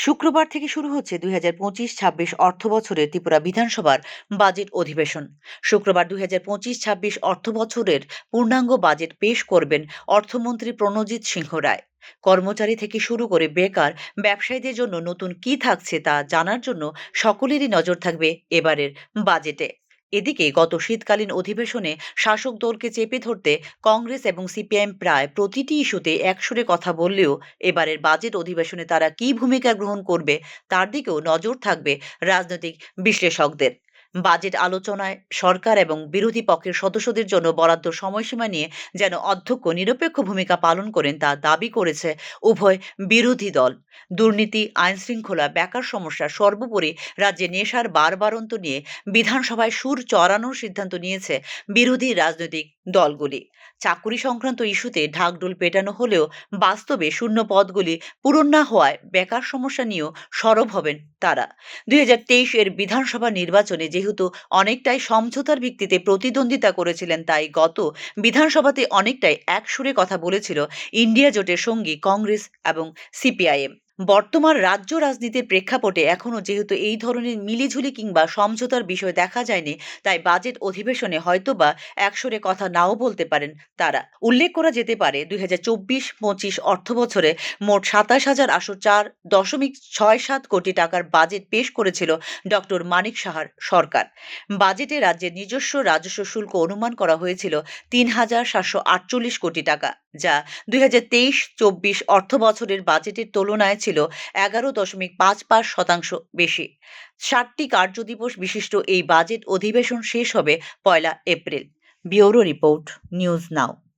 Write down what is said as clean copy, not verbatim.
শুক্রবার থেকে শুরু হচ্ছে ২০২৫-২৬ অর্থবছরের ত্রিপুরা বিধানসভার বাজেট অধিবেশন। শুক্রবার ২০২৫-২৬ অর্থবছরের পূর্ণাঙ্গ বাজেট পেশ করবেন অর্থমন্ত্রী প্রণজিৎ সিংহ রায়। কর্মচারী থেকে শুরু করে বেকার, ব্যবসায়ীদের জন্য নতুন কি থাকছে তা জানার জন্য সকলেরই নজর থাকবে এবারের বাজেটে। এদিকে গত শীতকালীন অধিবেশনে শাসক দলকে চেপে ধরতে কংগ্রেস এবং সিপিআইএম প্রায় প্রতিটি ইস্যুতে একসুরে কথা বললেও এবারের বাজেট অধিবেশনে তারা কী ভূমিকা গ্রহণ করবে তার দিকেও নজর থাকবে রাজনৈতিক বিশ্লেষকদের। বাজেট আলোচনায় সরকার এবং বিরোধী পক্ষের সদস্যদের জন্য বরাদ্দ সময়সীমা নিয়ে যেন অধ্যক্ষ নিরপেক্ষ ভূমিকা পালন করেন তা দাবি করেছে উভয় বিরোধী দল। দুর্নীতি, আইনশৃঙ্খলা, বেকার সমস্যা, সর্বোপরি রাজ্যে নেশার বাড়বাড়ন্ত নিয়ে বিধানসভায় সুর চড়ানোর সিদ্ধান্ত নিয়েছে বিরোধী রাজনৈতিক দলগুলি। চাকুরি সংক্রান্ত ইস্যুতে ঢাকঢোল পেটানো হলেও বাস্তবে শূন্য পদগুলি পূরণ না হওয়ায় বেকার সমস্যা নিয়েও সরব হবেন তারা। ২০২৩ এর বিধানসভা নির্বাচনে যেহেতু অনেকটাই সমঝোতার ভিত্তিতে প্রতিদ্বন্দ্বিতা করেছিলেন, তাই গত বিধানসভাতে অনেকটাই একসুরে কথা বলেছিল ইন্ডিয়া জোটের সঙ্গী কংগ্রেস এবং সিপিআইএম। বর্তমান রাজ্য রাজনীতির প্রেক্ষাপটে এখনও যেহেতু এই ধরনের মিলিঝুলি কিংবা সমঝোতার বিষয় দেখা যায়নি, তাই বাজেট অধিবেশনে হয়তোবা একসরে কথা নাও বলতে পারেন তারা। উল্লেখ করা যেতে পারে ২০২৪-২৫ অর্থবছরে মোট ২৭,৮০৪.৬৭ কোটি টাকার বাজেট পেশ করেছিল ডক্টর মানিক সাহার সরকার। বাজেটে রাজ্যের নিজস্ব রাজস্ব শুল্ক অনুমান করা হয়েছিল ৩,৭৪৮ কোটি টাকা, যা ২০২৩-২৪ অর্থবছরের বাজেটের তুলনায় ছিল ১১.৫৫% বেশি। ৬০টি কার্যদিবস বিশিষ্ট এই বাজেট অধিবেশন শেষ হবে ১লা April. Bureau report, news now.